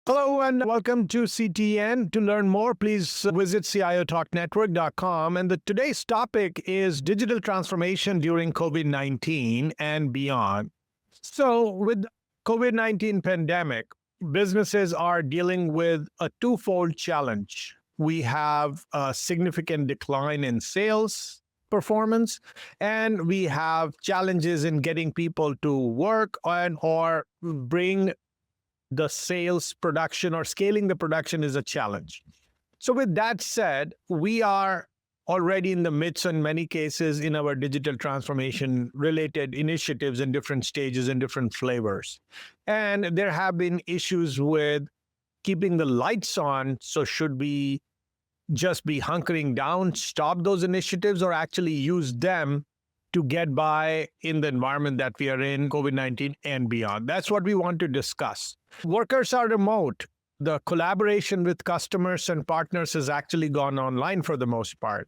Hello and welcome to CTN. To learn more, please visit ciotalknetwork.com. And today's topic is digital transformation during COVID-19 and beyond. So with the COVID-19 pandemic, businesses are dealing with a twofold challenge. We have a significant decline in sales performance, and we have challenges in getting people to work or bring the sales production or scaling the production is a challenge. So with that said, we are already in the midst in many cases in our digital transformation related initiatives in different stages and different flavors. And there have been issues with keeping the lights on. So should we just be hunkering down, stop those initiatives, or actually use them to get by in the environment that we are in, COVID-19 and beyond? That's what we want to discuss. Workers are remote. The collaboration with customers and partners has actually gone online for the most part.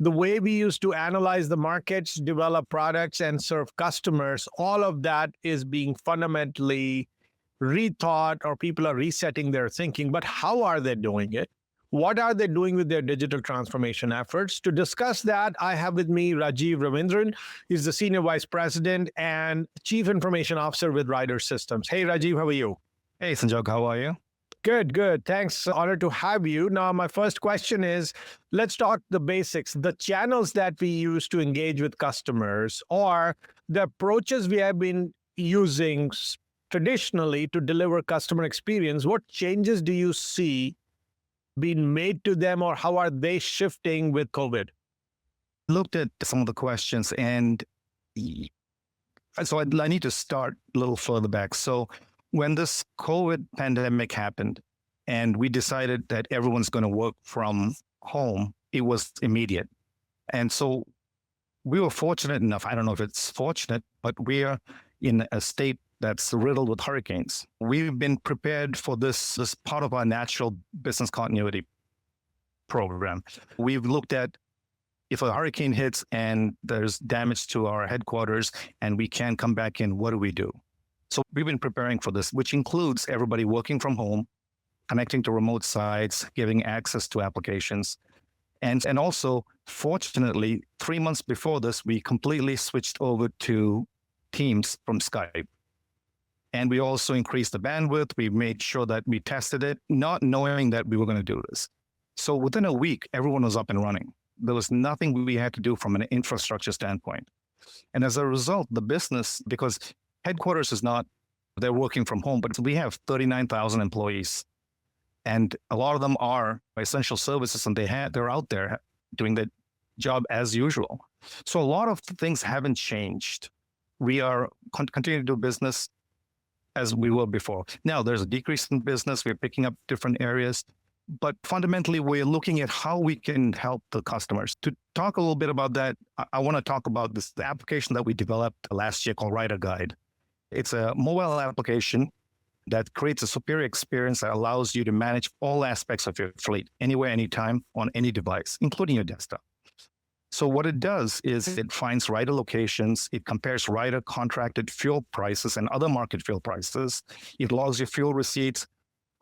The way we used to analyze the markets, develop products, and serve customers, all of that is being fundamentally rethought, or people are resetting their thinking. But how are they doing it? What are they doing with their digital transformation efforts? To discuss that, I have with me Rajeev Ravindran. He's the Senior Vice President and Chief Information Officer with Ryder Systems. Hey, Rajeev, how are you? Hey, Sanjog, how are you? Good, good. Thanks. Honored to have you. Now, my first question is, let's talk the basics. The channels that we use to engage with customers, or the approaches we have been using traditionally to deliver customer experience, what changes do you see being made to them, or how are they shifting with COVID? Looked at some of the questions, and so I need to start a little further back. So when this COVID pandemic happened and we decided that everyone's going to work from home, it was immediate. And so we were fortunate enough, I don't know if it's fortunate, but we are in a state that's riddled with hurricanes. We've been prepared for this part of our natural business continuity program. We've looked at if a hurricane hits and there's damage to our headquarters and we can't come back in, what do we do? So we've been preparing for this, which includes everybody working from home, connecting to remote sites, giving access to applications. And also, fortunately, 3 months before this, we completely switched over to Teams from Skype. And we also increased the bandwidth. We made sure that we tested it, not knowing that we were going to do this. So within a week, everyone was up and running. There was nothing we had to do from an infrastructure standpoint. And as a result, the business, because headquarters is not, they're working from home, but we have 39,000 employees. And a lot of them are essential services, and they're out there doing the job as usual. So a lot of things haven't changed. We are continuing to do business as we were before. Now, there's a decrease in business. We're picking up different areas. But fundamentally, we're looking at how we can help the customers. To talk a little bit about that, I want to talk about the application that we developed last year called Ryder Guide. It's a mobile application that creates a superior experience that allows you to manage all aspects of your fleet, anywhere, anytime, on any device, including your desktop. So what it does is it finds Ryder locations, it compares Ryder contracted fuel prices and other market fuel prices, it logs your fuel receipts,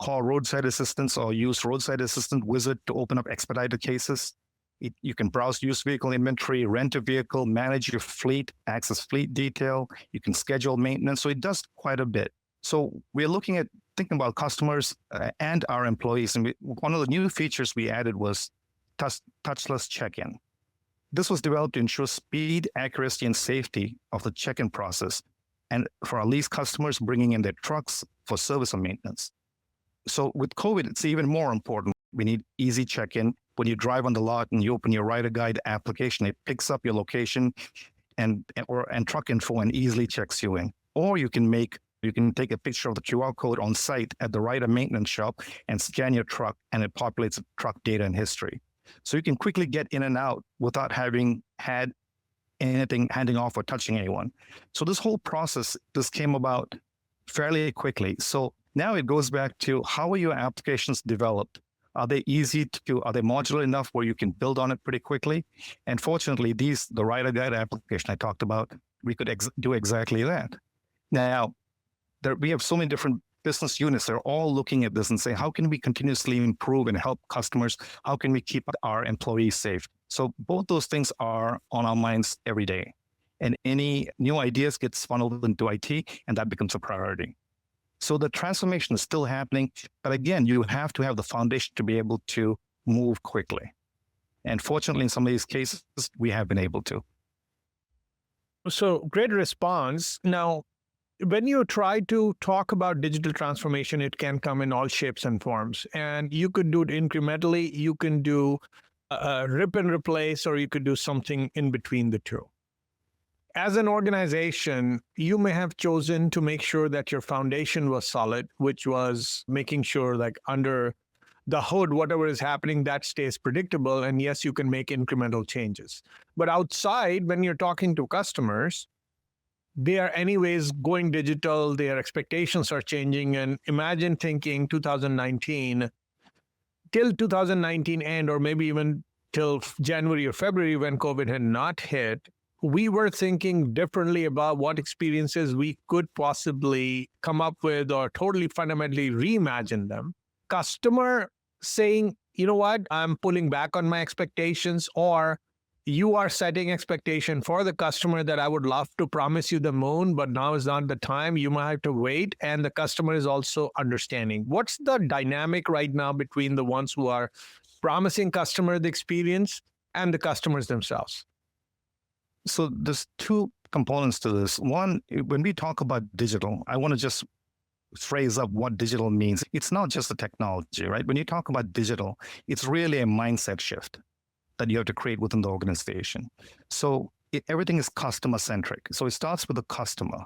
call roadside assistance or use roadside assistant wizard to open up expedited cases. You can browse used vehicle inventory, rent a vehicle, manage your fleet, access fleet detail. You can schedule maintenance. So it does quite a bit. So we're thinking about customers and our employees. And one of the new features we added was touchless check-in. This was developed to ensure speed, accuracy, and safety of the check-in process. And for our lease customers bringing in their trucks for service and maintenance. So with COVID, it's even more important. We need easy check-in. When you drive on the lot and you open your Ryder Guide application, it picks up your location and truck info and easily checks you in. Or you can take a picture of the QR code on site at the Ryder maintenance shop and scan your truck, and it populates truck data and history. So you can quickly get in and out without having had anything handing off or touching anyone. So this whole process, this came about fairly quickly. So now it goes back to how are your applications developed? Are they modular enough where you can build on it pretty quickly? And fortunately, the Ryder Guide application I talked about, we could do exactly that. Now, we have so many different business units are all looking at this and say, how can we continuously improve and help customers? How can we keep our employees safe? So both those things are on our minds every day. And any new ideas gets funneled into IT, and that becomes a priority. So the transformation is still happening. But again, you have to have the foundation to be able to move quickly. And fortunately, in some of these cases, we have been able to. So great response. Now, when you try to talk about digital transformation, it can come in all shapes and forms. And you could do it incrementally. You can do rip and replace, or you could do something in between the two. As an organization, you may have chosen to make sure that your foundation was solid, which was making sure like under the hood, whatever is happening, that stays predictable. And yes, you can make incremental changes. But outside, when you're talking to customers, they are anyways going digital, their expectations are changing. And imagine thinking 2019, till 2019 end, or maybe even till January or February when COVID had not hit, we were thinking differently about what experiences we could possibly come up with or totally fundamentally reimagine them. Customer saying, you know what, I'm pulling back on my expectations, or you are setting expectation for the customer that I would love to promise you the moon, but now is not the time. You might have to wait. And the customer is also understanding. What's the dynamic right now between the ones who are promising customer the experience and the customers themselves? So there's two components to this. One, when we talk about digital, I want to just phrase up what digital means. It's not just the technology, right? When you talk about digital, it's really a mindset shift that you have to create within the organization. So everything is customer centric. So it starts with the customer.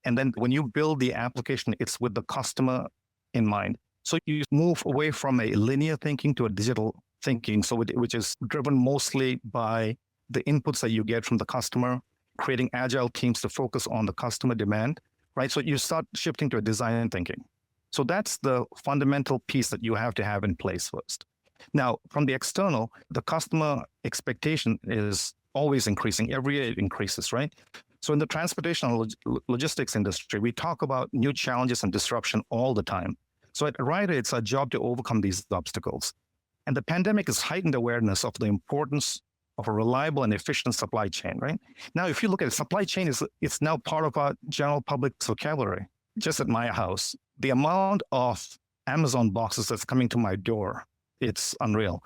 And then when you build the application, it's with the customer in mind. So you move away from a linear thinking to a digital thinking, which is driven mostly by the inputs that you get from the customer, creating agile teams to focus on the customer demand, right? So you start shifting to a design thinking. So that's the fundamental piece that you have to have in place first. Now, from the external, the customer expectation is always increasing. Every year it increases, right? So in the transportation and logistics industry, we talk about new challenges and disruption all the time. So at Ryder, it's our job to overcome these obstacles. And the pandemic has heightened awareness of the importance of a reliable and efficient supply chain, right? Now, if you look at it, supply chain, it's now part of our general public's vocabulary. Just at my house, the amount of Amazon boxes that's coming to my door, it's unreal.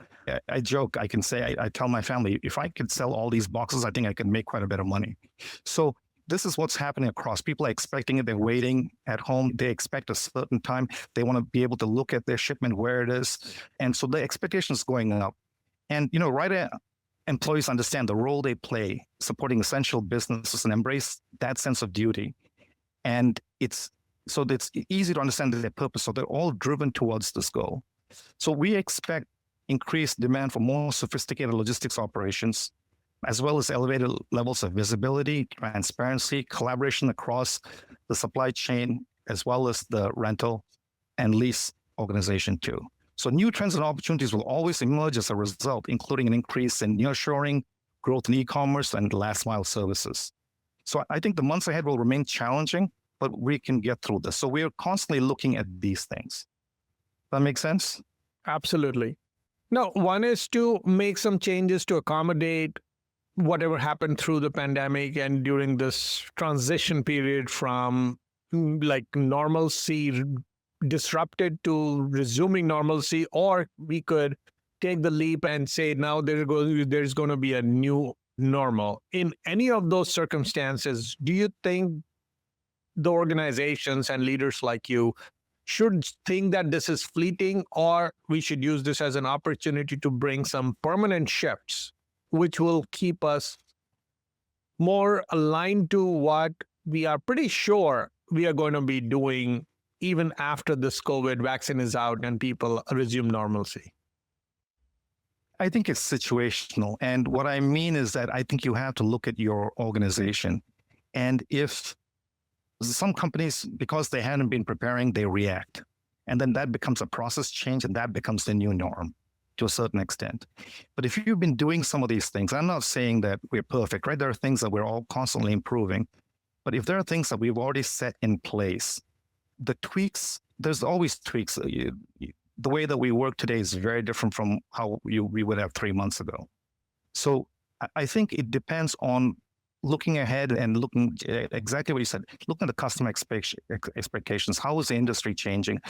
I joke, I can say, I tell my family, if I could sell all these boxes, I think I could make quite a bit of money. So this is what's happening across. People are expecting it. They're waiting at home. They expect a certain time. They want to be able to look at their shipment, where it is. And so the expectation is going up. And, Ryder employees understand the role they play supporting essential businesses and embrace that sense of duty. And it's easy to understand their purpose. So they're all driven towards this goal. So we expect increased demand for more sophisticated logistics operations, as well as elevated levels of visibility, transparency, collaboration across the supply chain, as well as the rental and lease organization too. So new trends and opportunities will always emerge as a result, including an increase in nearshoring, growth in e-commerce, and last mile services. So I think the months ahead will remain challenging, but we can get through this. So we are constantly looking at these things. That makes sense? Absolutely. Now, one is to make some changes to accommodate whatever happened through the pandemic and during this transition period from like normalcy disrupted to resuming normalcy, or we could take the leap and say now there's going to be a new normal. In any of those circumstances, do you think the organizations and leaders like you should think that this is fleeting, or we should use this as an opportunity to bring some permanent shifts, which will keep us more aligned to what we are pretty sure we are going to be doing even after this COVID vaccine is out and people resume normalcy? I think it's situational. And what I mean is that I think you have to look at your organization. And if some companies, because they hadn't been preparing, they react. And then that becomes a process change, and that becomes the new norm to a certain extent. But if you've been doing some of these things, I'm not saying that we're perfect, right? There are things that we're all constantly improving. But if there are things that we've already set in place, the tweaks, there's always tweaks. The way that we work today is very different from how we would have 3 months ago. So I think it depends on looking ahead and looking exactly what you said, looking at the customer expectations. How is the industry changing?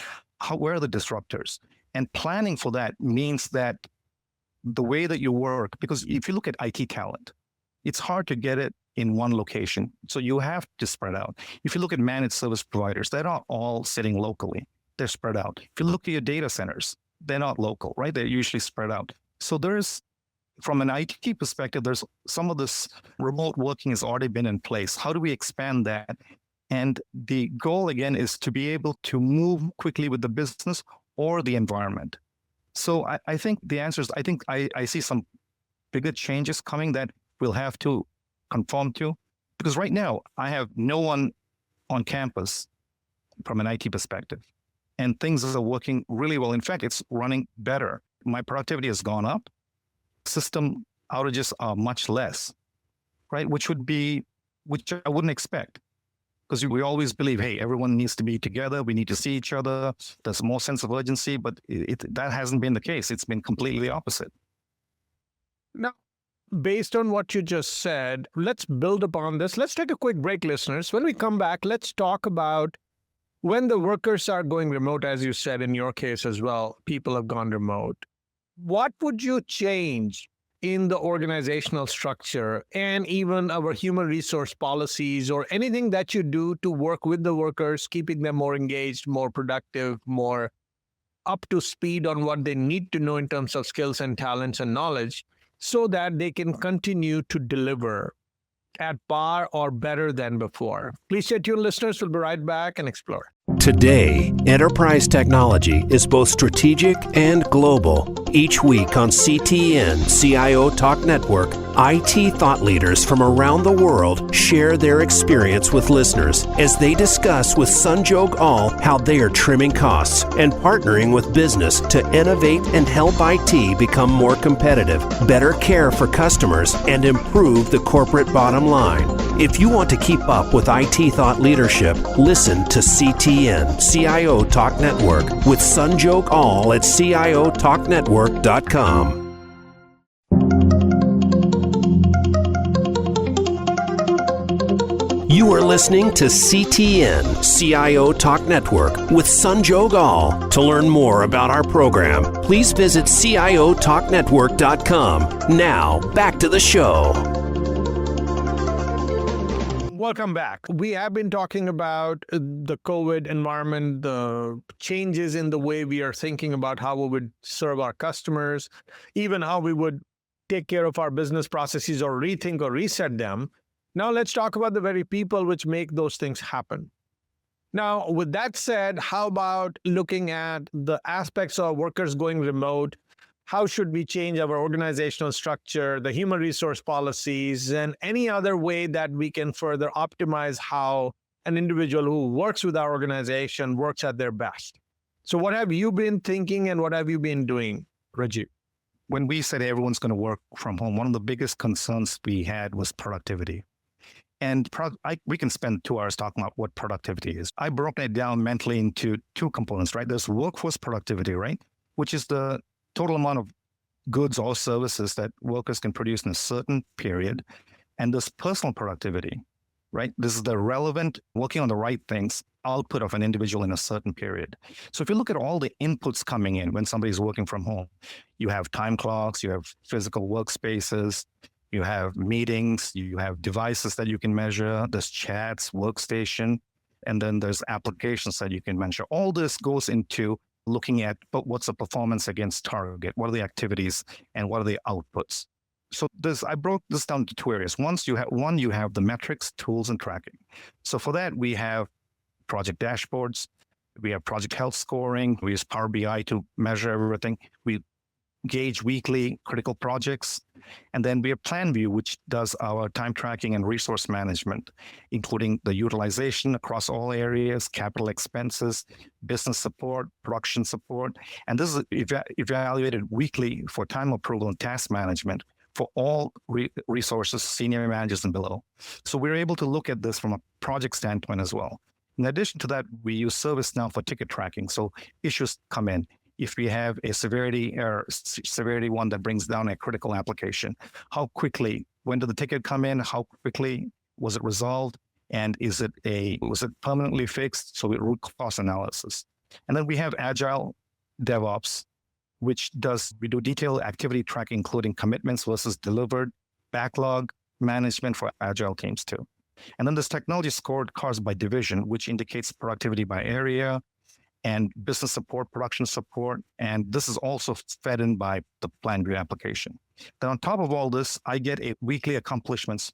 Where are the disruptors? And planning for that means that the way that you work, because if you look at IT talent, it's hard to get it in one location. So you have to spread out. If you look at managed service providers, they're not all sitting locally. They're spread out. If you look at your data centers, they're not local, right? They're usually spread out. So there's, from an IT perspective, there's some of this remote working has already been in place. How do we expand that? And the goal, again, is to be able to move quickly with the business or the environment. So I think the answer is, I think I see some bigger changes coming that we'll have to conform to. Because right now, I have no one on campus from an IT perspective. And things are working really well. In fact, it's running better. My productivity has gone up. System outages are much less, right? Which I wouldn't expect. Because we always believe, hey, everyone needs to be together. We need to see each other. There's more sense of urgency, but that hasn't been the case. It's been completely opposite. Now, based on what you just said, let's build upon this. Let's take a quick break, listeners. When we come back, let's talk about when the workers are going remote, as you said, in your case as well, people have gone remote. What would you change in the organizational structure and even our human resource policies or anything that you do to work with the workers, keeping them more engaged, more productive, more up to speed on what they need to know in terms of skills and talents and knowledge so that they can continue to deliver at par or better than before? Please stay tuned, listeners. We'll be right back and explore. Today, enterprise technology is both strategic and global. Each week on CTN CIO Talk Network, IT thought leaders from around the world share their experience with listeners as they discuss with Sanjog Aul how they are trimming costs and partnering with business to innovate and help IT become more competitive, better care for customers, and improve the corporate bottom line. If you want to keep up with IT thought leadership, listen to CTN CIO Talk Network with Sanjog Aul at CIOTalkNetwork.com. You are listening to CTN CIO Talk Network with Sanjog Aul. To learn more about our program, please visit CIOTalkNetwork.com. Now, back to the show. Welcome back. We have been talking about the COVID environment, the changes in the way we are thinking about how we would serve our customers, even how we would take care of our business processes or rethink or reset them. Now let's talk about the very people which make those things happen. Now, with that said, how about looking at the aspects of workers going remote? How should we change our organizational structure, the human resource policies, and any other way that we can further optimize how an individual who works with our organization works at their best? So what have you been thinking and what have you been doing, Rajeev? When we said everyone's going to work from home, one of the biggest concerns we had was productivity. And we can spend 2 hours talking about what productivity is. I broke it down mentally into 2 components, right? There's workforce productivity, right? Which is the total amount of goods or services that workers can produce in a certain period. And there's personal productivity, right? This is the relevant, working on the right things, output of an individual in a certain period. So if you look at all the inputs coming in when somebody's working from home, you have time clocks, you have physical workspaces, you have meetings, you have devices that you can measure, there's chats, workstation, and then there's applications that you can measure. All this goes into looking at, but what's the performance against target? What are the activities and what are the outputs? So I broke this down to 2 areas. You have the metrics, tools, and tracking. So for that, we have project dashboards, we have project health scoring, we use Power BI to measure everything. We gauge weekly critical projects. And then we have PlanView, which does our time tracking and resource management, including the utilization across all areas, capital expenses, business support, production support. And this is evaluated weekly for time approval and task management for all resources, senior managers and below. So we're able to look at this from a project standpoint as well. In addition to that, we use ServiceNow for ticket tracking. So issues come in. If we have a severity one that brings down a critical application, how quickly, when did the ticket come in? How quickly was it resolved? And was it permanently fixed? So root cause analysis. And then we have Agile DevOps, we do detailed activity tracking, including commitments versus delivered, backlog management for Agile teams too. And then this technology scorecards by division, which indicates productivity by area and business support, production support. And this is also fed in by the plan view application. Then on top of all this, I get a weekly accomplishments,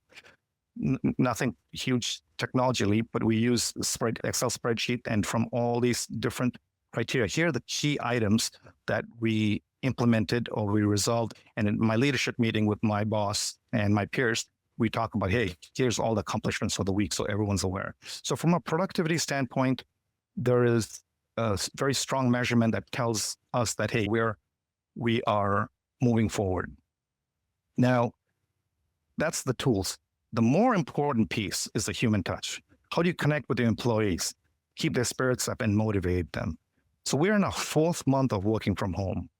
nothing huge technologically, but we use Excel spreadsheet. And from all these different criteria, here are the key items that we implemented or we resolved. And in my leadership meeting with my boss and my peers, we talk about, hey, here's all the accomplishments for the week, so everyone's aware. So from a productivity standpoint, there is a very strong measurement that tells us that, hey, we are moving forward. Now, that's the tools. The more important piece is the human touch. How do you connect with the employees, keep their spirits up and motivate them? So we're in our 4th month of working from home.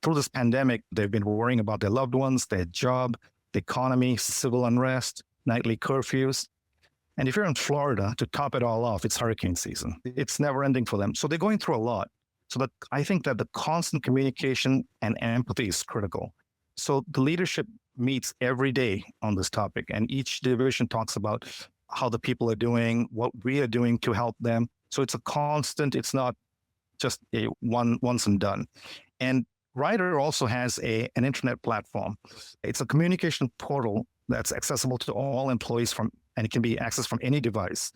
Through this pandemic, they've been worrying about their loved ones, their job, the economy, civil unrest, nightly curfews. And if you're in Florida, to top it all off, it's hurricane season. It's never ending for them. So they're going through a lot. So that I think that the constant communication and empathy is critical. So the leadership meets every day on this topic, and each division talks about how the people are doing, what we are doing to help them. So it's a constant, it's not just a once and done. And Ryder also has an internet platform. It's a communication portal that's accessible to all employees and it can be accessed from any device.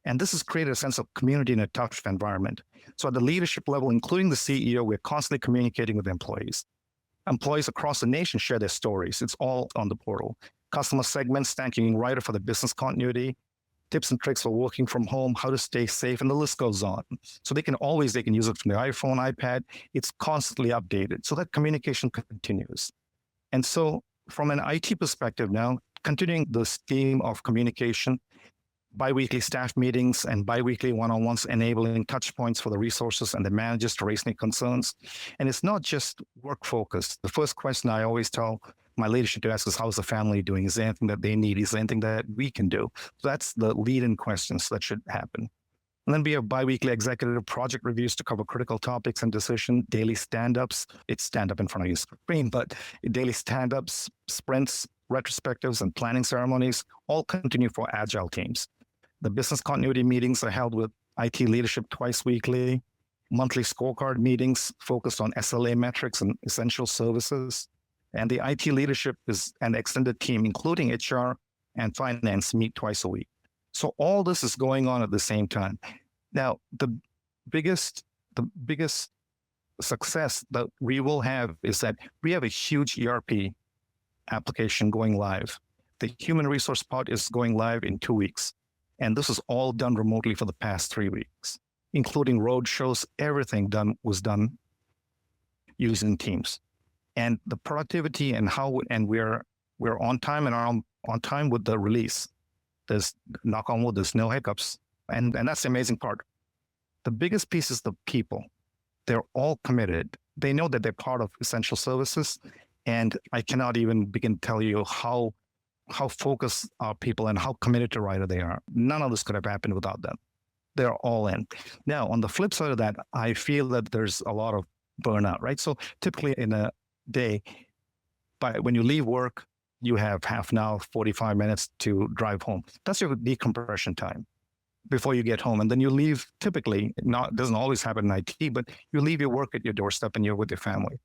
And this has created a sense of community in a tough environment. So at the leadership level, including the CEO, we're constantly communicating with employees. Employees across the nation share their stories. It's all on the portal. Customer segments thanking Ryder for the business continuity, tips and tricks for working from home, how to stay safe, and the list goes on. So they can use it from the iPhone, iPad. It's constantly updated. So that communication continues. And so from an IT perspective now, continuing this theme of communication, biweekly staff meetings and biweekly one-on-ones enabling touch points for the resources and the managers to raise any concerns. And it's not just work focused. The first question I always tell my leadership to ask is, how's the family doing? Is there anything that they need? Is there anything that we can do? So that's the lead-in questions that should happen. And then we have biweekly executive project reviews to cover critical topics and decision, daily stand-ups. It's stand-up in front of your screen, but daily stand-ups, sprints, retrospectives, and planning ceremonies all continue for agile teams. The business continuity meetings are held with IT leadership twice weekly. Monthly scorecard meetings focused on SLA metrics and essential services. And the IT leadership and the extended team, including HR and finance, meet twice a week. So all this is going on at the same time. Now, the biggest success that we will have is that we have a huge ERP application going live. The human resource part is going live in 2 weeks. And this is all done remotely for the past 3 weeks, including road shows. Everything was done using Teams. And the productivity and we're on time and are on time with the release. There's, knock on wood, there's no hiccups. And that's the amazing part. The biggest piece is the people. They're all committed. They know that they're part of essential services. And I cannot even begin to tell you how focused our people and how committed to Ryder they are. None of this could have happened without them. They're all in. Now, on the flip side of that, I feel that there's a lot of burnout, right? So typically in a day, when you leave work, you have half an hour, 45 minutes to drive home. That's your decompression time before you get home. And then you leave, typically, it doesn't always happen in IT, but you leave your work at your doorstep and you're with your family.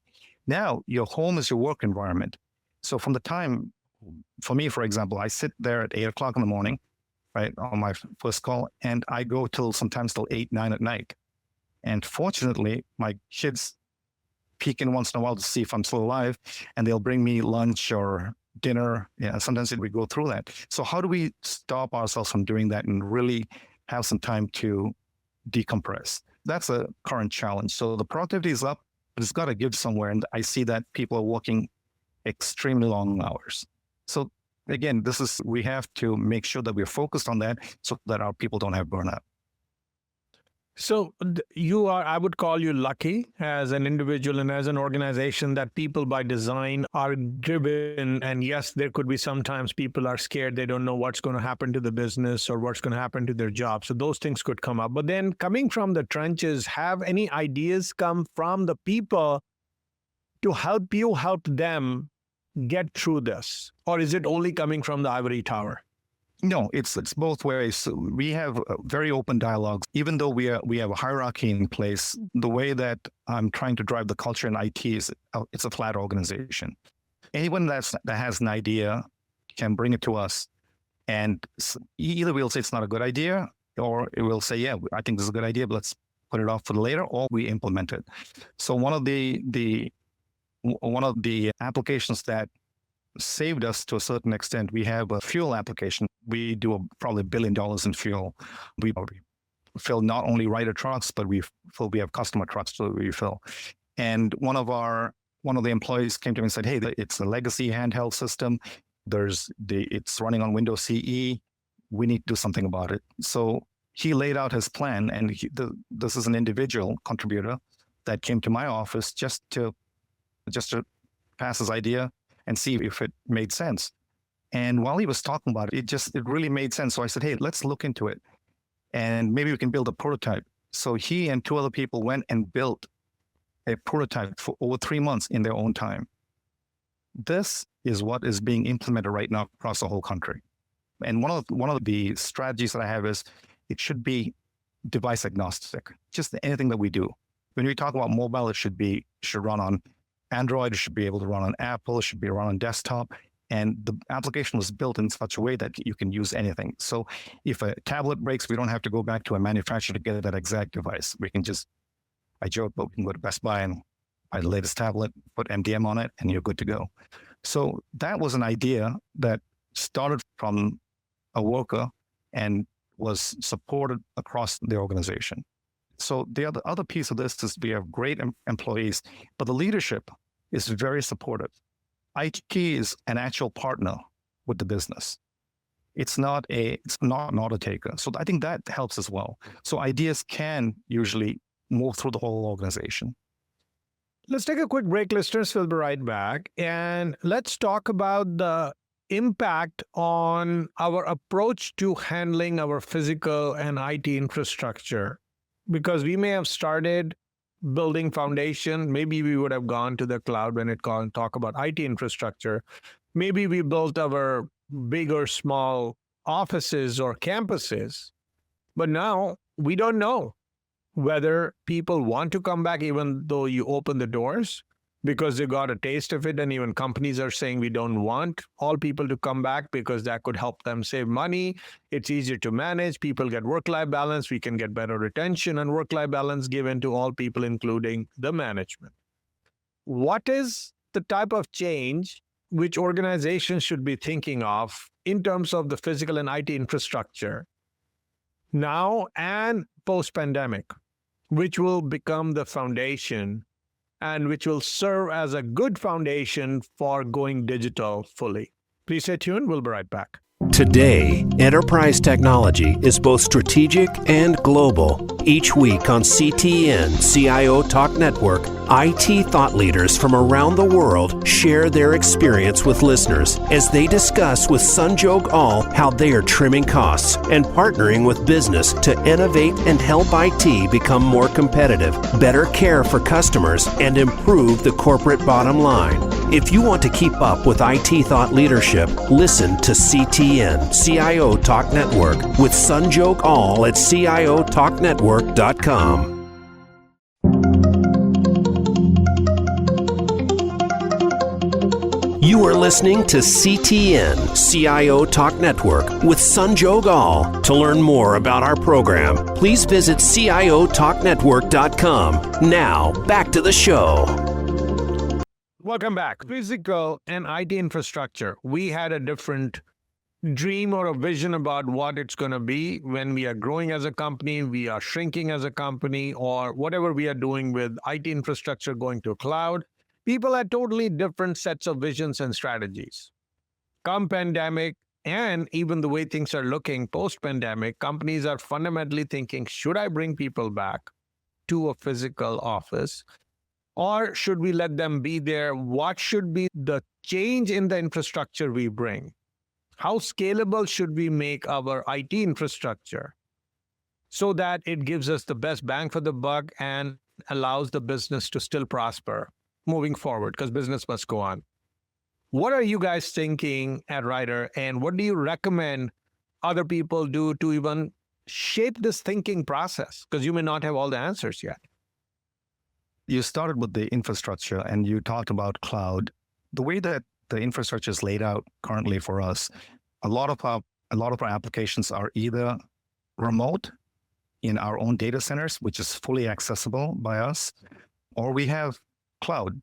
Now, your home is your work environment. So from the time, for me, for example, I sit there at 8 o'clock in the morning, right, on my first call, and I go sometimes till 8, 9 at night. And fortunately, my kids peek in once in a while to see if I'm still alive, and they'll bring me lunch or dinner. Yeah, sometimes we go through that. So how do we stop ourselves from doing that and really have some time to decompress? That's a current challenge. So the productivity is up, but it's got to give somewhere. And I see that people are working extremely long hours. So again, we have to make sure that we're focused on that so that our people don't have burnout. So I would call you lucky as an individual and as an organization that people by design are driven. And yes, there could be sometimes people are scared. They don't know what's going to happen to the business or what's going to happen to their job. So those things could come up. But then coming from the trenches, have any ideas come from the people to help you help them get through this? Or is it only coming from the ivory tower? No, it's both ways. So we have very open dialogues. Even though we have a hierarchy in place, the way that I'm trying to drive the culture in IT is it's a flat organization. Anyone that has an idea can bring it to us, and either we'll say it's not a good idea, or it will say, yeah, I think this is a good idea, but let's put it off for later, or we implement it. So one of the applications that saved us to a certain extent, we have a fuel application. We do probably $1 billion in fuel. We fill not only Ryder trucks, but we have customer trucks to refill. And one of the employees came to me and said, "Hey, it's a legacy handheld system. It's running on Windows CE. We need to do something about it." So he laid out his plan, and this is an individual contributor that came to my office just to pass his idea and see if it made sense. And while he was talking about it, it really made sense. So I said, "Hey, let's look into it, and maybe we can build a prototype." So he and 2 other people went and built a prototype for over 3 months in their own time. This is what is being implemented right now across the whole country. And one of the strategies that I have is it should be device agnostic. Just anything that we do. When we talk about mobile, it should run on Android, it should be able to run on Apple, it should be run on desktop. And the application was built in such a way that you can use anything. So if a tablet breaks, we don't have to go back to a manufacturer to get that exact device. We can I joke, but we can go to Best Buy and buy the latest tablet, put MDM on it, and you're good to go. So that was an idea that started from a worker and was supported across the organization. So the other piece of this is we have great employees, but the leadership is very supportive. IT is an actual partner with the business. It's not an auto taker. So I think that helps as well. So ideas can usually move through the whole organization. Let's take a quick break, listeners. We'll be right back. And let's talk about the impact on our approach to handling our physical and IT infrastructure. Because we may have started building foundation. Maybe we would have gone to the cloud when talk about IT infrastructure. Maybe we built our big or small offices or campuses. But now we don't know whether people want to come back even though you open the doors, because they got a taste of it. And even companies are saying we don't want all people to come back because that could help them save money. It's easier to manage. People get work-life balance. We can get better retention and work-life balance given to all people, including the management. What is the type of change which organizations should be thinking of in terms of the physical and IT infrastructure now and post-pandemic, which will become the foundation and which will serve as a good foundation for going digital fully? Please stay tuned. We'll be right back. Today, enterprise technology is both strategic and global. Each week on CTN CIO Talk Network, IT thought leaders from around the world share their experience with listeners as they discuss with Sanjog Aul how they are trimming costs and partnering with business to innovate and help IT become more competitive, better care for customers, and improve the corporate bottom line. If you want to keep up with IT thought leadership, listen to CTN CIO Talk Network with Sanjog Aul at CIOTalkNetwork.com. You are listening to CTN CIO Talk Network with Sanjog Aul. To learn more about our program, please visit CIOTalkNetwork.com. Now, back to the show. Welcome back. Physical and IT infrastructure. We had a different dream or a vision about what it's going to be when we are growing as a company, we are shrinking as a company, or whatever we are doing with IT infrastructure going to cloud. People had totally different sets of visions and strategies. Come pandemic, And even the way things are looking post-pandemic, companies are fundamentally thinking, should I bring people back to a physical office? Or should we let them be there? What should be the change in the infrastructure we bring? How scalable should we make our IT infrastructure so that it gives us the best bang for the buck and allows the business to still prosper moving forward, because business must go on. What are you guys thinking at Ryder, and what do you recommend other people do to even shape this thinking process? Because you may not have all the answers yet. You started with the infrastructure and you talked about cloud. The way that the infrastructure is laid out currently for us, a lot of our applications are either remote in our own data centers, which is fully accessible by us, or we have cloud.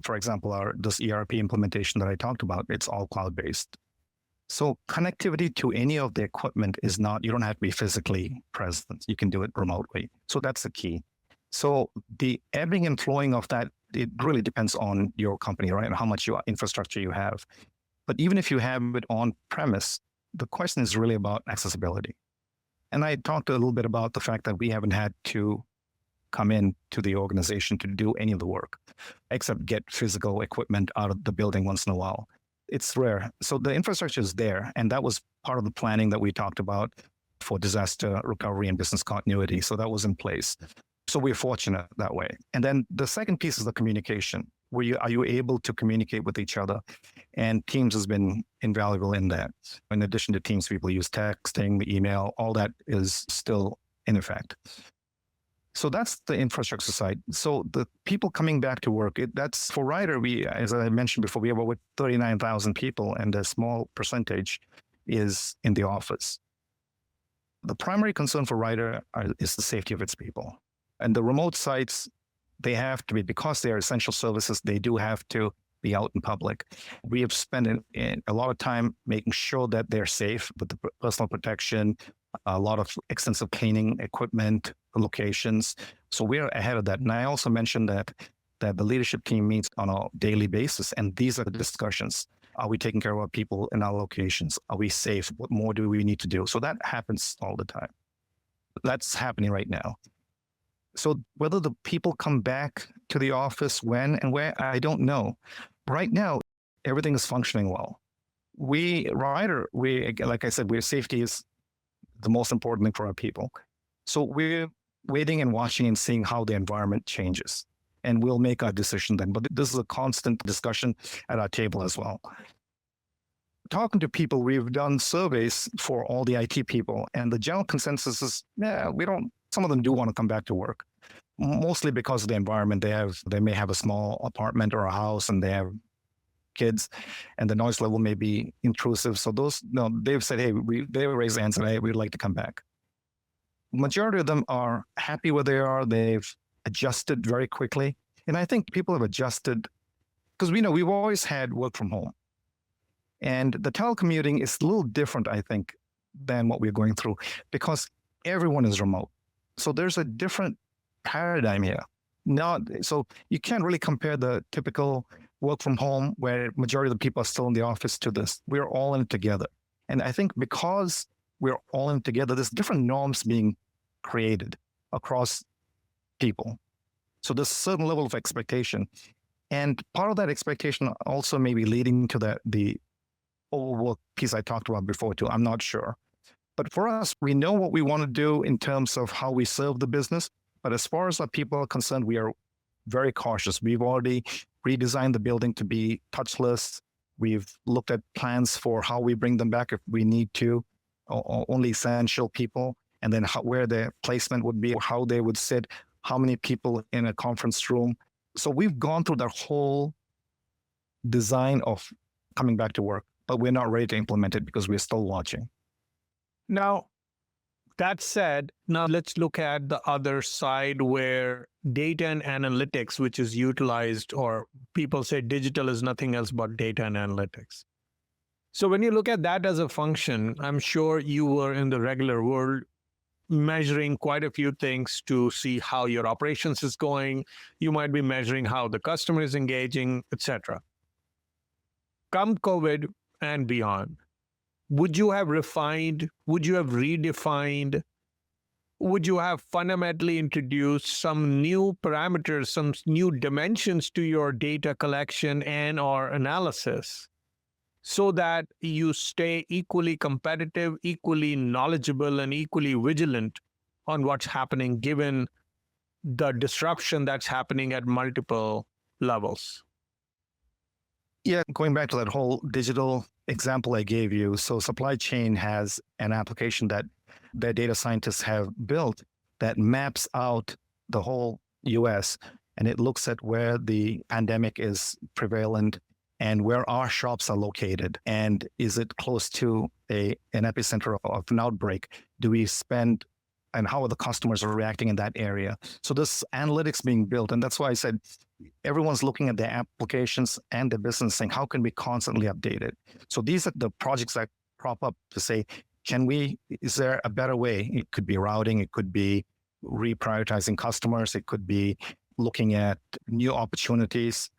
For example, this ERP implementation that I talked about, it's all cloud-based. So connectivity to any of the equipment is not, you don't have to be physically present. You can do it remotely. So that's the key. So the ebbing and flowing of that, it really depends on your company, right? And how much infrastructure you have. But even if you have it on premise, the question is really about accessibility. And I talked a little bit about the fact that we haven't had to come in to the organization to do any of the work, except get physical equipment out of the building once in a while. It's rare. So the infrastructure is there. And that was part of the planning that we talked about for disaster recovery and business continuity. So that was in place. So we're fortunate that way. And then the second piece is the communication. Are you able to communicate with each other? And Teams has been invaluable in that. In addition to Teams, people use texting, email, all that is still in effect. So that's the infrastructure side. So the people coming back to work, that's for Ryder, as I mentioned before, we have over 39,000 people and a small percentage is in the office. The primary concern for Ryder is the safety of its people. And the remote sites, they have to be, because they are essential services, they do have to be out in public. We have spent a lot of time making sure that they're safe with the personal protection, a lot of extensive cleaning equipment, locations. So we're ahead of that. And I also mentioned that the leadership team meets on a daily basis. And these are the discussions. Are we taking care of our people in our locations? Are we safe? What more do we need to do? So that happens all the time. That's happening right now. So whether the people come back to the office, when and where, I don't know. Right now, everything is functioning well. Ryder, like I said, safety is the most important thing for our people. So we're waiting and watching and seeing how the environment changes. And we'll make our decision then. But this is a constant discussion at our table as well. Talking to people, we've done surveys for all the IT people, and the general consensus is, some of them do want to come back to work, mostly because of the environment they have. They may have a small apartment or a house and they have kids and the noise level may be intrusive. So they've said, hey, they raised their hands and hey, we'd like to come back. Majority of them are happy where they are. They've adjusted very quickly. And I think people have adjusted because we've always had work from home. And the telecommuting is a little different, I think, than what we're going through because everyone is remote. So there's a different paradigm here. So you can't really compare the typical work from home where majority of the people are still in the office to this. We're all in it together. And I think because we're all in it together, there's different norms being created across people. So there's a certain level of expectation. And part of that expectation also may be leading to the overwork piece I talked about before too. I'm not sure. But for us, we know what we want to do in terms of how we serve the business. But as far as our people are concerned, we are very cautious. We've already redesigned the building to be touchless. We've looked at plans for how we bring them back if we need to, or only essential people, and then where their placement would be, how they would sit, how many people in a conference room. So we've gone through the whole design of coming back to work, but we're not ready to implement it because we're still watching. Now, that said, now let's look at the other side where data and analytics, which is utilized, or people say digital is nothing else but data and analytics. So when you look at that as a function, I'm sure you were in the regular world measuring quite a few things to see how your operations is going. You might be measuring how the customer is engaging, etc. Come COVID and beyond, would you have refined, would you have redefined, would you have fundamentally introduced some new parameters, some new dimensions to your data collection and or analysis so that you stay equally competitive, equally knowledgeable, and equally vigilant on what's happening given the disruption that's happening at multiple levels? Yeah, going back to that whole digital example I gave you. So supply chain has an application that their data scientists have built that maps out the whole US, and it looks at where the pandemic is prevalent and where our shops are located. And is it close to an epicenter of an outbreak? Do we spend, and how are the customers reacting in that area? So this analytics being built, and that's why I said everyone's looking at their applications and their business saying, how can we constantly update it? So these are the projects that crop up to say, is there a better way? It could be routing, it could be reprioritizing customers, it could be looking at new opportunities,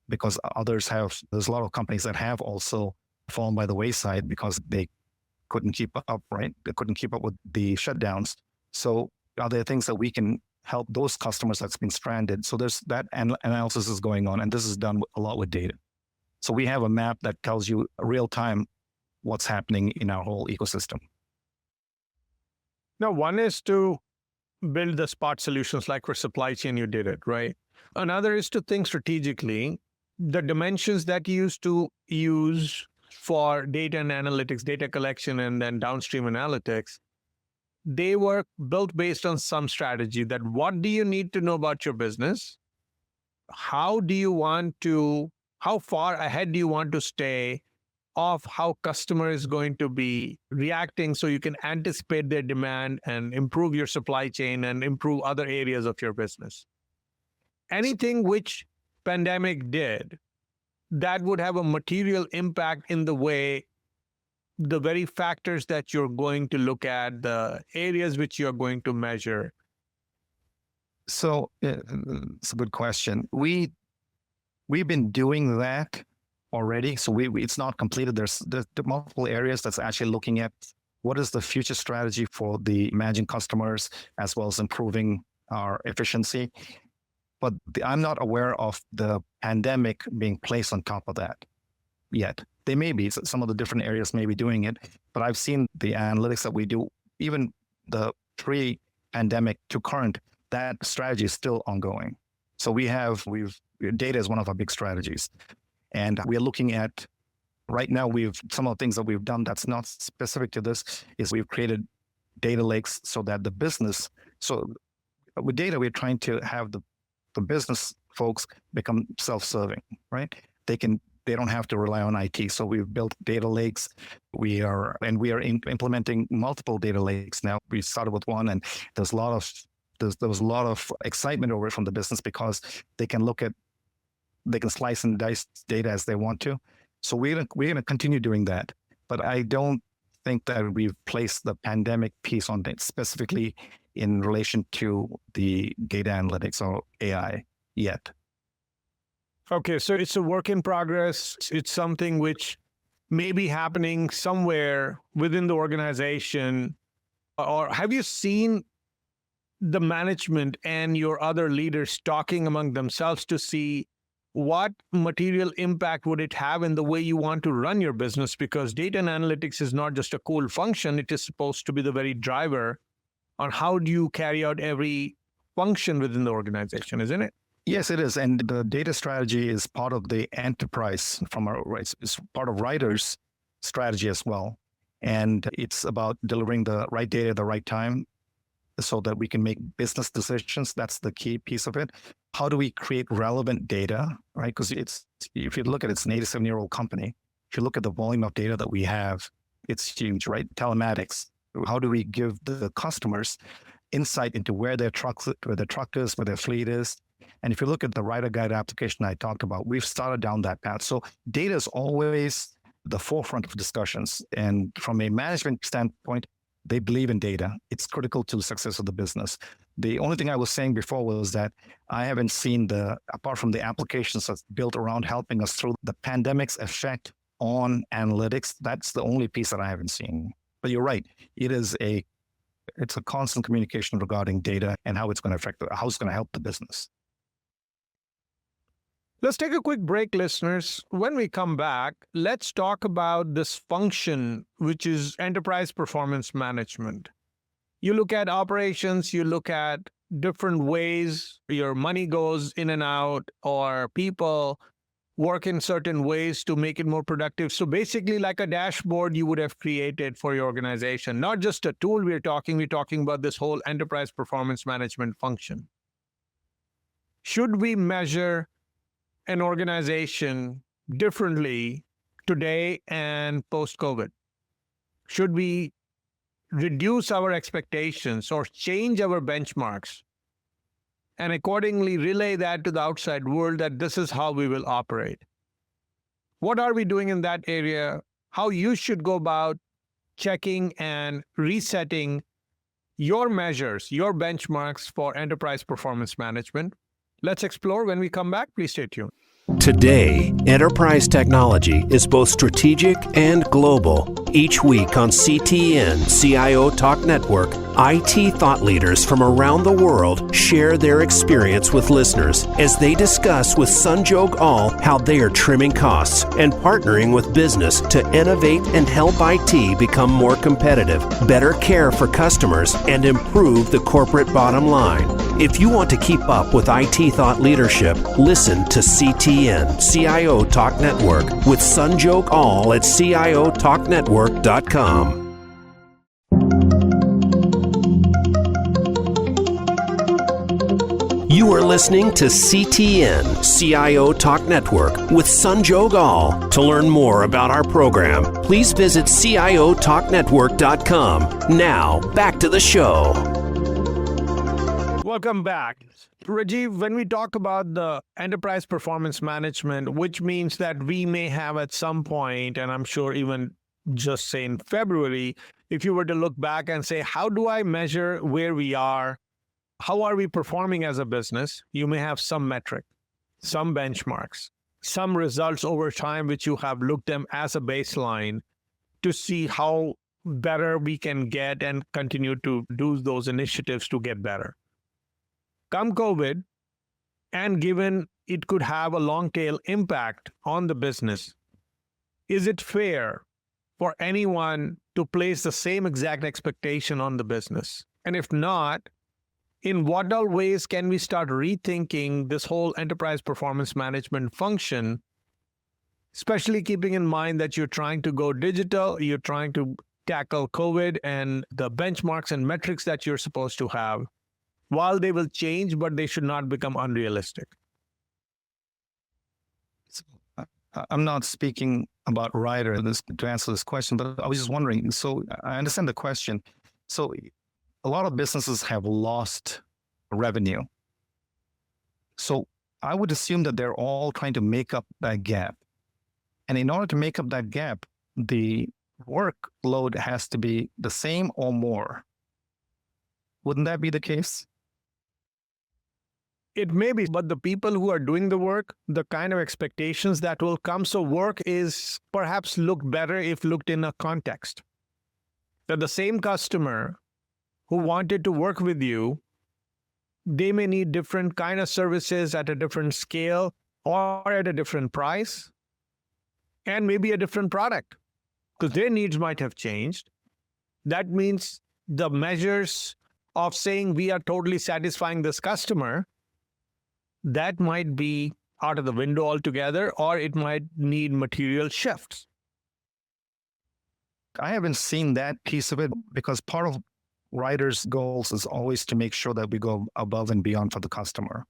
because there's a lot of companies that have also fallen by the wayside because they couldn't keep up, right? They couldn't keep up with the shutdowns. So are there things that we can help those customers that's been stranded? So there's that analysis is going on, and this is done a lot with data. So we have a map that tells you real time what's happening in our whole ecosystem. Now, one is to build the spot solutions like for supply chain, you did it, right? Another is to think strategically. The dimensions that you used to use for data and analytics, data collection, and then downstream analytics, they were built based on some strategy that what do you need to know about your business? How far ahead do you want to stay of how customer is going to be reacting so you can anticipate their demand and improve your supply chain and improve other areas of your business? Anything which pandemic did that would have a material impact in the way the very factors that you're going to look at, the areas which you're going to measure. So it's a good question. We've been doing that already. So it's not completed. There's multiple areas that's actually looking at what is the future strategy for the managing customers as well as improving our efficiency. But I'm not aware of the pandemic being placed on top of that yet. They may be, some of the different areas may be doing it, but I've seen the analytics that we do, even the pre-pandemic to current, that strategy is still ongoing. So data is one of our big strategies. And we're looking at, right now, some of the things that we've done that's not specific to this is we've created data lakes so that the business, so with data, we're trying to have the business folks become self-serving, right? They don't have to rely on IT. So we've built data lakes. We are implementing multiple data lakes now. We started with one, and there was a lot of excitement over it from the business because they can slice and dice data as they want to. So we're gonna continue doing that. But I don't think that we've placed the pandemic piece on it specifically in relation to the data analytics or AI yet. Okay, so it's a work in progress. It's something which may be happening somewhere within the organization. Or have you seen the management and your other leaders talking among themselves to see what material impact would it have in the way you want to run your business? Because data and analytics is not just a cool function. It is supposed to be the very driver on how do you carry out every function within the organization, isn't it? Yes, it is. And the data strategy is part of the enterprise it's part of Ryder's strategy as well. And it's about delivering the right data at the right time so that we can make business decisions. That's the key piece of it. How do we create relevant data, right? Because if you look at it's an 87-year-old company, if you look at the volume of data that we have, it's huge, right? Telematics. How do we give the customers insight into where their truck is, where their fleet is? And if you look at the Ryder Guide application I talked about, we've started down that path. So data is always the forefront of discussions. And from a management standpoint, they believe in data. It's critical to the success of the business. The only thing I was saying before was that I haven't seen apart from the applications that's built around helping us through the pandemic's effect on analytics, that's the only piece that I haven't seen. But you're right. It's a constant communication regarding data and how it's going to how it's going to help the business. Let's take a quick break, listeners. When we come back, let's talk about this function, which is enterprise performance management. You look at operations, you look at different ways your money goes in and out, or people work in certain ways to make it more productive. So basically like a dashboard you would have created for your organization, not just a tool we're talking about this whole enterprise performance management function. Should we measure an organization differently today and post-COVID? Should we reduce our expectations or change our benchmarks and accordingly relay that to the outside world that this is how we will operate? What are we doing in that area? How you should go about checking and resetting your measures, your benchmarks for enterprise performance management? Let's explore when we come back. Please stay tuned. Today, enterprise technology is both strategic and global. Each week on CTN CIO Talk Network, IT thought leaders from around the world share their experience with listeners as they discuss with Sanjog Aul how they are trimming costs and partnering with business to innovate and help IT become more competitive, better care for customers, and improve the corporate bottom line. If you want to keep up with IT thought leadership, listen to CTN CIO Talk Network with Sanjog Aul at CIOTalkNetwork.com. You are listening to CTN CIO Talk Network with Sanjog Aul. To learn more about our program, please visit CIOTalkNetwork.com. Now, back to the show. Welcome back. Rajeev, when we talk about the enterprise performance management, which means that we may have at some point, and I'm sure even just say in February, if you were to look back and say, how do I measure where we are? How are we performing as a business? You may have some metric, some benchmarks, some results over time, which you have looked at as a baseline to see how better we can get and continue to do those initiatives to get better. Come COVID, and given it could have a long tail impact on the business, is it fair for anyone to place the same exact expectation on the business? And if not, in what all ways can we start rethinking this whole enterprise performance management function, especially keeping in mind that you're trying to go digital, you're trying to tackle COVID and the benchmarks and metrics that you're supposed to have? While they will change, but they should not become unrealistic. I'm not speaking about Ryder to answer this question, but I was just wondering. So I understand the question. So a lot of businesses have lost revenue. So I would assume that they're all trying to make up that gap. And in order to make up that gap, the workload has to be the same or more. Wouldn't that be the case? It may be, but the people who are doing the work, the kind of expectations that will come, so work is perhaps looked better if looked in a context. That the same customer who wanted to work with you, they may need different kind of services at a different scale or at a different price, and maybe a different product, because their needs might have changed. That means the measures of saying we are totally satisfying this customer, that might be out of the window altogether, or it might need material shifts. I haven't seen that piece of it because part of Ryder's goals is always to make sure that we go above and beyond for the customer.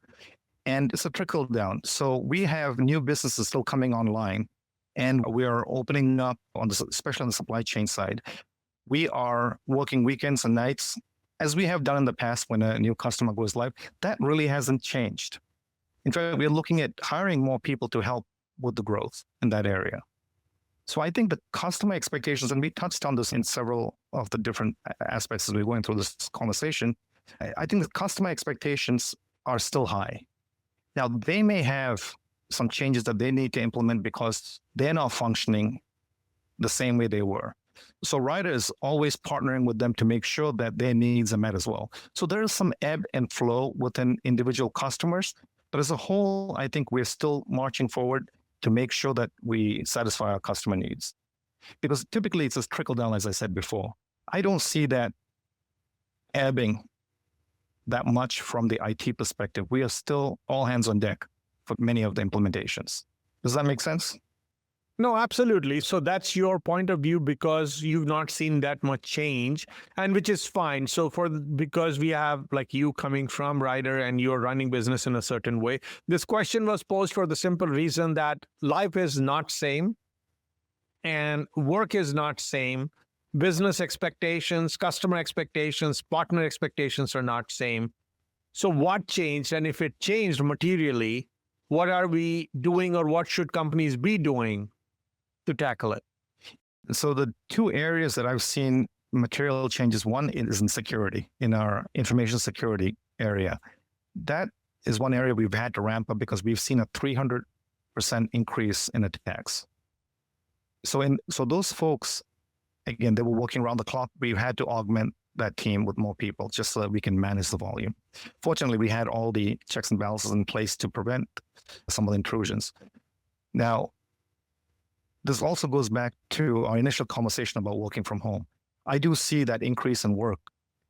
And it's a trickle down. So we have new businesses still coming online, and we are opening up, especially on the supply chain side. We are working weekends and nights, as we have done in the past when a new customer goes live. That really hasn't changed. In fact, we're looking at hiring more people to help with the growth in that area. So I think the customer expectations, and we touched on this in several of the different aspects as we're going through this conversation, I think the customer expectations are still high. Now, they may have some changes that they need to implement because they're not functioning the same way they were. So Ryder is always partnering with them to make sure that their needs are met as well. So there is some ebb and flow within individual customers, but as a whole, I think we're still marching forward to make sure that we satisfy our customer needs. Because typically it's a trickle down, as I said before. I don't see that ebbing that much from the IT perspective. We are still all hands on deck for many of the implementations. Does that make sense? No, absolutely. So that's your point of view because you've not seen that much change, and which is fine. So because we have like you coming from Ryder and you're running business in a certain way, this question was posed for the simple reason that life is not same and work is not same. Business expectations, customer expectations, partner expectations are not same. So what changed? And if it changed materially, what are we doing or what should companies be doing to tackle it? So the two areas that I've seen material changes, one is in security, in our information security area. That is one area we've had to ramp up because we've seen a 300% increase in attacks. So those folks, again, they were working around the clock. We've had to augment that team with more people just so that we can manage the volume. Fortunately, we had all the checks and balances in place to prevent some of the intrusions. Now, this also goes back to our initial conversation about working from home. I do see that increase in work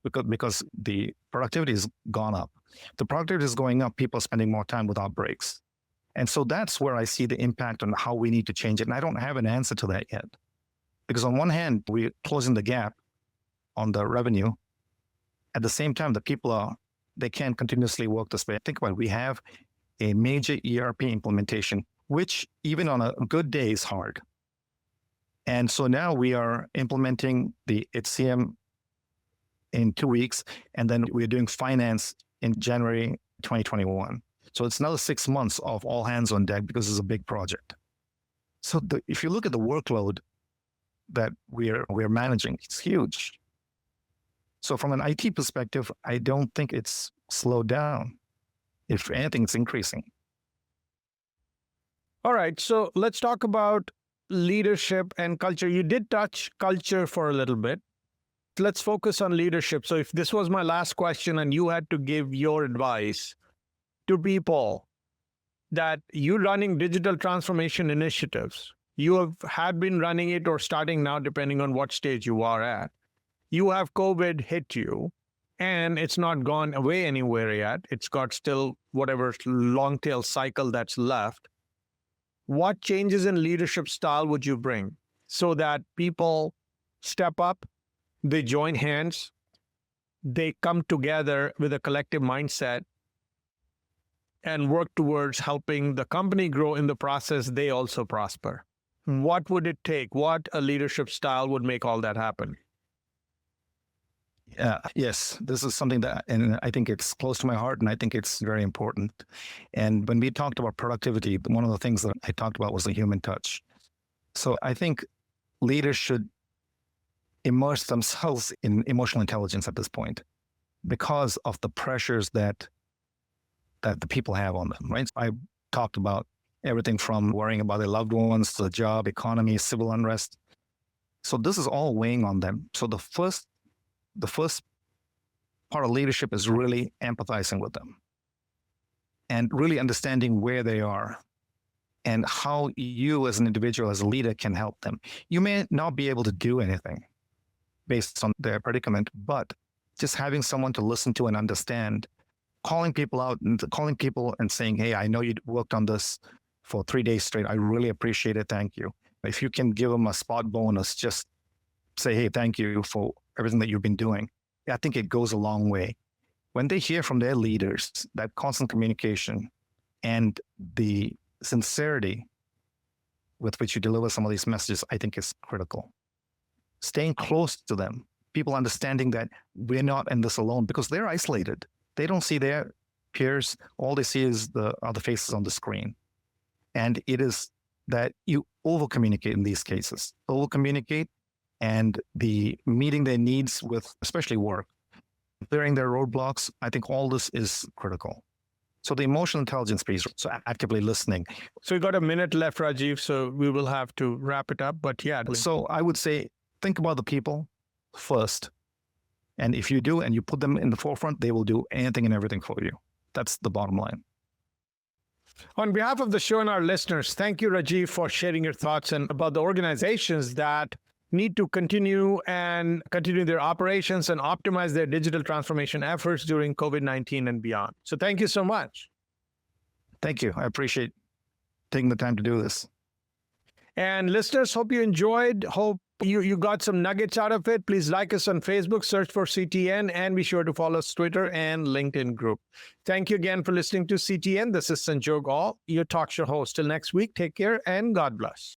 because the productivity has gone up. The productivity is going up, people are spending more time without breaks. And so that's where I see the impact on how we need to change it. And I don't have an answer to that yet. Because on one hand, we're closing the gap on the revenue. At the same time, the people they can't continuously work this way. Think about it, we have a major ERP implementation, which even on a good day is hard. And so now we are implementing the HCM in 2 weeks, and then we're doing finance in January 2021. So it's another 6 months of all hands on deck because it's a big project. So if you look at the workload that we're managing, it's huge. So from an IT perspective, I don't think it's slowed down. If anything, it's increasing. All right, so let's talk about leadership and culture. You did touch culture for a little bit. Let's focus on leadership. So if this was my last question and you had to give your advice to people that you're running digital transformation initiatives, you had been running it or starting now, depending on what stage you are at. You have COVID hit you, and it's not gone away anywhere yet. It's got still whatever long tail cycle that's left. What changes in leadership style would you bring so that people step up, they join hands, they come together with a collective mindset and work towards helping the company grow in the process, they also prosper? What would it take? What a leadership style would make all that happen? Yes, this is something that, and I think it's close to my heart, and I think it's very important. And when we talked about productivity, one of the things that I talked about was the human touch. So I think leaders should immerse themselves in emotional intelligence at this point because of the pressures that the people have on them, right? I talked about everything from worrying about their loved ones to the job, economy, civil unrest. So this is all weighing on them. So the first part of leadership is really empathizing with them and really understanding where they are and how you as an individual, as a leader, can help them. You may not be able to do anything based on their predicament, but just having someone to listen to and understand, calling people out and saying, hey, I know you worked on this for 3 days straight. I really appreciate it. Thank you. If you can give them a spot bonus, just say, hey, thank you for everything that you've been doing. I think it goes a long way. When they hear from their leaders, that constant communication and the sincerity with which you deliver some of these messages, I think is critical. Staying close to them, people understanding that we're not in this alone because they're isolated. They don't see their peers. All they see is the other faces on the screen. And it is that you over-communicate in these cases. Over-communicate and the meeting their needs with, especially work, clearing their roadblocks. I think all this is critical. So the emotional intelligence piece, so actively listening. So we got a minute left, Rajeev, so we will have to wrap it up. But yeah. So I would say, think about the people first. And if you do, and you put them in the forefront, they will do anything and everything for you. That's the bottom line. On behalf of the show and our listeners, thank you, Rajeev, for sharing your thoughts and about the organizations that need to continue their operations and optimize their digital transformation efforts during COVID-19 and beyond. So thank you so much. Thank you. I appreciate taking the time to do this. And listeners, hope you enjoyed. Hope you got some nuggets out of it. Please like us on Facebook, search for CTN, and be sure to follow us Twitter and LinkedIn group. Thank you again for listening to CTN. This is Sanjog Aul, your talk show host. Till next week, take care and God bless.